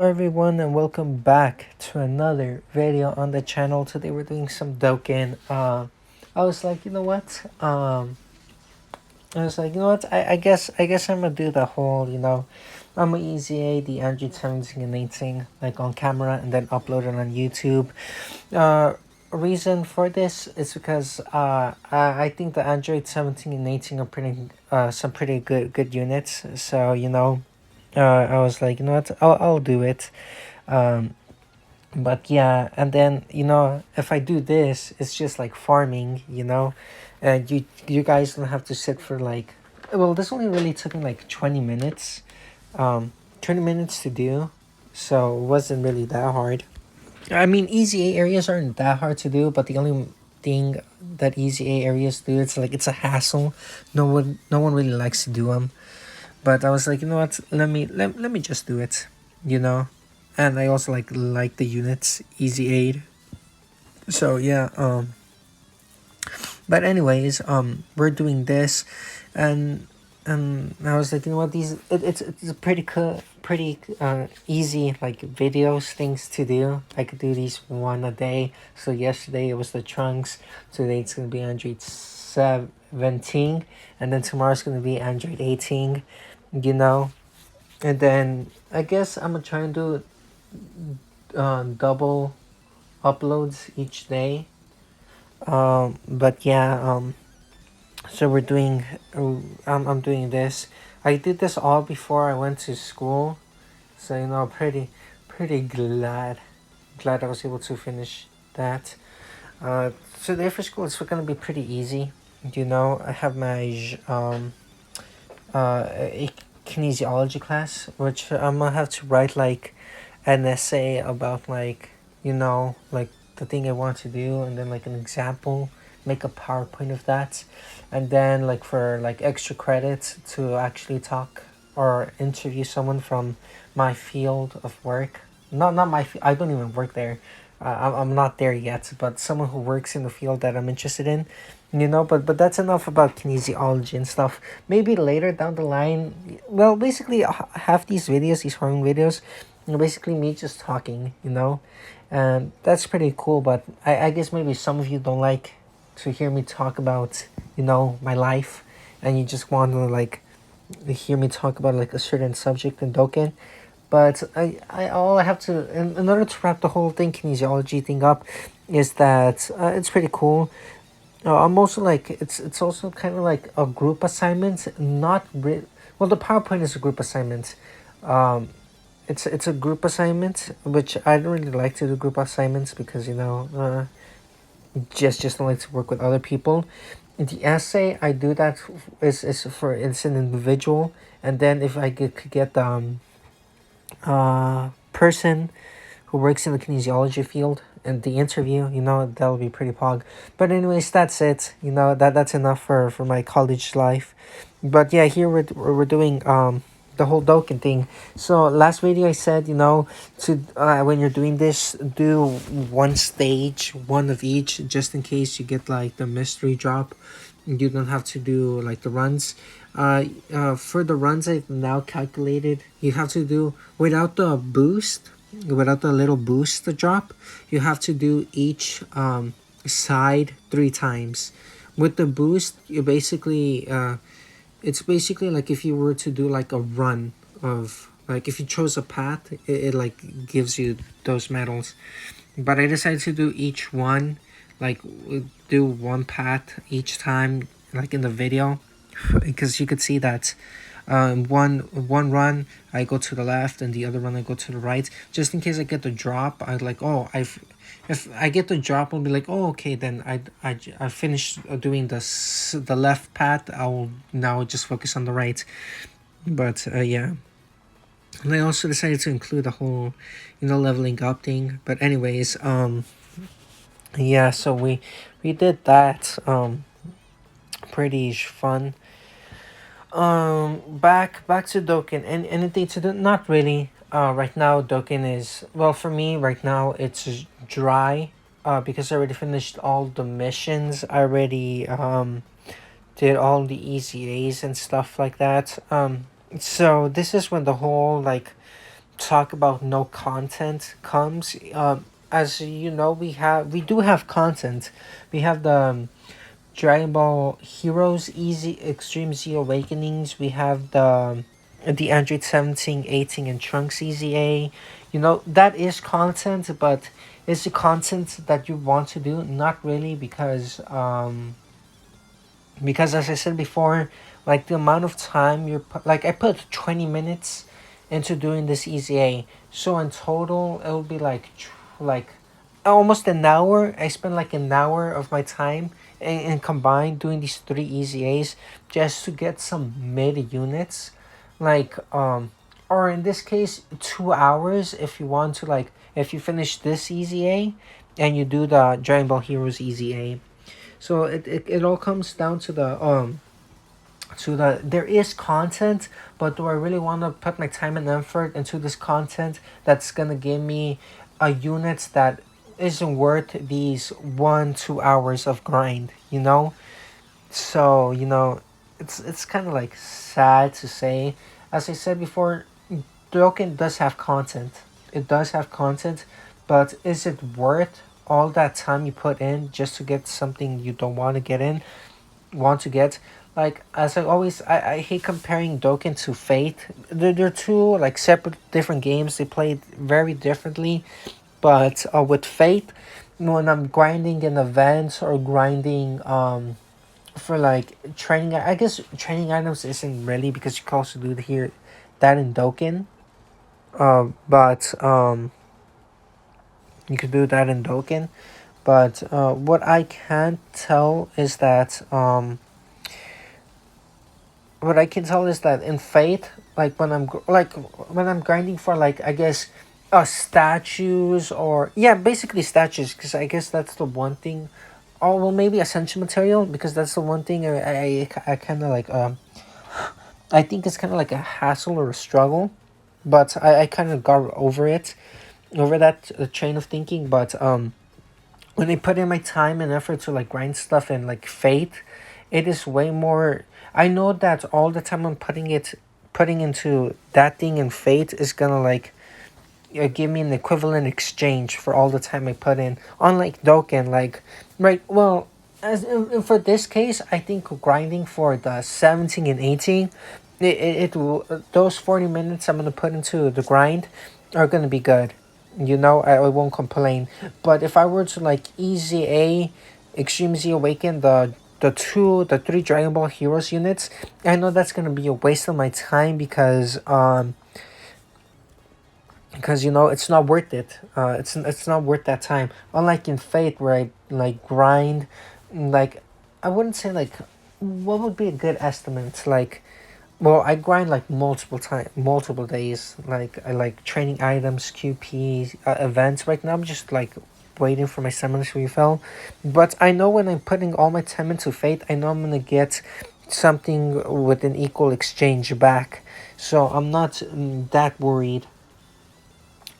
Everyone, and welcome back to another video on the channel. Today we're doing some Dokken. I was like, you know what? I guess I'm gonna do the whole, I'm gonna EZA the Android 17 and 18 like on camera and then upload it on YouTube. Uh, Reason for this is because I think the Android 17 and 18 are some pretty good units. So I was like, you know what? I'll do it. Um, but yeah, and then if I do this, it's just like farming, and you guys don't have to sit for like, well, this only really took me like 20 minutes, 20 minutes to do, so it wasn't really that hard. I mean, easy A areas aren't that hard to do, but the only thing that easy A areas do, it's like it's a hassle. No one really likes to do them. But I was like, you know what? Let me just do it, you know. And I also like the units easy aid. So yeah. But anyways, we're doing this, and I was like, you know what? It's a pretty easy like videos things to do. I could do these one a day. So yesterday it was the trunks. Today it's gonna be Android 17, and then tomorrow's gonna be Android 18. You know, and then I guess I'm gonna try and do double uploads each day. But yeah, so I'm doing this. I did this all before I went to school, so pretty glad I was able to finish that. Today for school it's gonna be pretty easy. I have my a kinesiology class, which I'm gonna have to write like an essay about like the thing I want to do, and then like an example, make a PowerPoint of that, and then like for like extra credits to actually talk or interview someone from my field of work. Not my I don't even work there. I'm not there yet, but someone who works in the field that I'm interested in, but that's enough about kinesiology and stuff. Maybe later down the line, well, basically half these horror videos, basically me just talking, and that's pretty cool. But I guess maybe some of you don't like to hear me talk about my life, and you just want to like hear me talk about like a certain subject in Dokken. But all I have to, in order to wrap the whole thing kinesiology thing up, is that it's pretty cool. I'm also like it's also kind of like a group assignment, not well, the PowerPoint is a group assignment. Um, it's a group assignment, which I don't really like to do group assignments because just don't like to work with other people. In the essay, I do that is for it's an individual, and then if I could get person who works in the kinesiology field and the interview, that'll be pretty pog. But anyways, that's it. That's enough for my college life. But yeah, here we're doing the whole Dokken thing. So last video I said, to when you're doing this, do one stage, one of each, just in case you get like the mystery drop. You don't have to do like the runs. For the runs I've now calculated, you have to do without the boost, without the little boost the drop, you have to do each side 3 times. With the boost, you basically it's basically like if you were to do like a run of like if you chose a path, it like gives you those medals. But I decided to do each one, like do one path each time, like in the video, because you could see that one run I go to the left and the other run I go to the right, just in case I get the drop. I like, oh, if I get the drop, I'll be like, oh, okay, then I finished doing the left path. I'll now just focus on the right. But yeah, and I also decided to include the whole leveling up thing. But anyways, yeah, so we did that, pretty fun. Back to Dokken. And anything to do? Not really. Right now Dokken is, well, for me right now it's dry. Because I already finished all the missions. I already did all the easy A's and stuff like that. So this is when the whole like talk about no content comes. As you know, we do have content. We have the Dragon Ball Heroes Easy Extreme Z Awakenings. We have the Android 17, 18, and Trunks EZA. You know, that is content, but is the content that you want to do? Not really, because as I said before, like the amount of time like I put 20 minutes into doing this EZA. So in total it will be like almost an hour. I spent like an hour of my time in combined doing these three EZAs just to get some mid units. Like or in this case 2 hours if you want to, like if you finish this EZA and you do the Dragon Ball Heroes EZA. So it all comes down to the there is content, but do I really want to put my time and effort into this content that's gonna give me a unit that isn't worth these 1 2 hours of grind, you know? So, you know, it's kind of like sad to say. As I said before, Dokkan does have content. It does have content, but is it worth all that time you put in just to get something you don't want to get? Like as I always, I hate comparing Dokkan to Fate. They're two like separate different games. They play very differently. But with Fate, when I'm grinding in events or grinding for like training, I guess training items isn't really, because you can also do here that in Dokkan. But you could do that in Dokkan. But what I can't tell is that what I can tell is that in Fate, like when I'm grinding for, like, I guess statues, or yeah, basically statues, because I guess that's the one thing. Oh well, maybe essential material, because that's the one thing I kind of like I think it's kind of like a hassle or a struggle, but I kind of got over it, over that train of thinking. But when I put in my time and effort to like grind stuff in like Fate, it is way more. I know that all the time I'm putting into that thing in Fate is gonna like give me an equivalent exchange for all the time I put in. Unlike Dokkan, like right, well, as for this case, I think grinding for the 17 and 18, it will, those 40 minutes I'm gonna put into the grind are gonna be good. You know, I won't complain. But if I were to like EZA, Extreme Z Awaken, the three Dragon Ball Heroes units, I know that's gonna be a waste of my time, because you know it's not worth it. It's not worth that time. Unlike in Fate, where I like grind, like I wouldn't say like, what would be a good estimate? Like, well, I grind like multiple days. Like I like training items, QP events. Right now, I'm just like waiting for my summons refill. But I know when I'm putting all my time into Fate, I know I'm gonna get something with an equal exchange back. So I'm not that worried.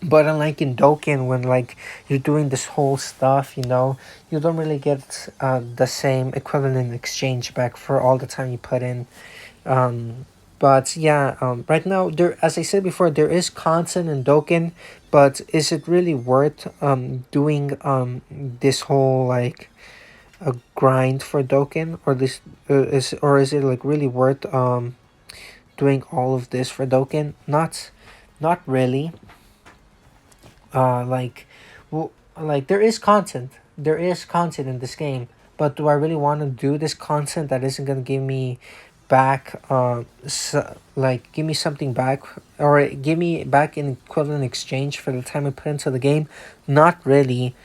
But unlike in Dokkan, when like you're doing this whole stuff, you know, you don't really get the same equivalent exchange back for all the time you put in. Um, but yeah, right now there, as I said before, there is content in Dokkan, but is it really worth doing this whole like a grind for Dokkan, or this is it like really worth doing all of this for Dokkan? Not really. Like, well, like there is content in this game, but do I really want to do this content that isn't gonna give me back like give me something back, or give me back in equivalent exchange for the time I put into the game? Not really.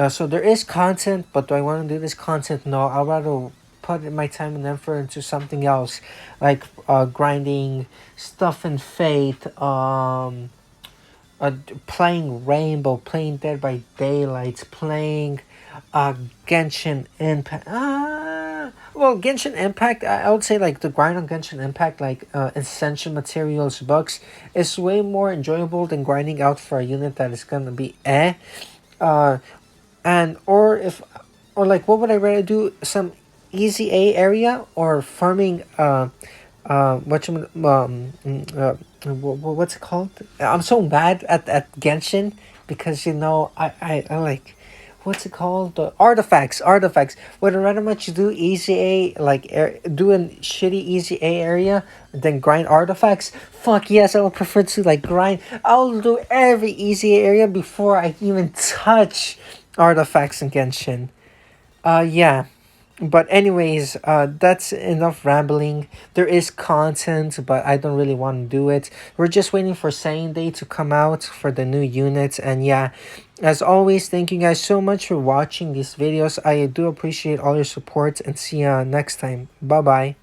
So there is content, but do I want to do this content? No, I'd rather put my time and effort into something else, like grinding stuff in Fate, playing Rainbow, playing Dead by Daylight, playing Genshin Impact. Well, Genshin Impact, I would say like the grind on Genshin Impact, like essential materials bucks, is way more enjoyable than grinding out for a unit that is gonna be eh. Uh, and or like what would I rather do? Some easy A area, or farming what's it called? I'm so bad at Genshin because I like, what's it called, the artifacts. Would I rather much do EZA, like do a shitty EZA area than grind artifacts? Fuck yes, I would prefer to like grind. I'll do every EZA area before I even touch artifacts in Genshin. Yeah. But anyways, that's enough rambling. There is content, but I don't really want to do it. We're just waiting for Sane Day to come out for the new units. And yeah, as always, thank you guys so much for watching these videos. I do appreciate all your support and see ya next time. Bye bye.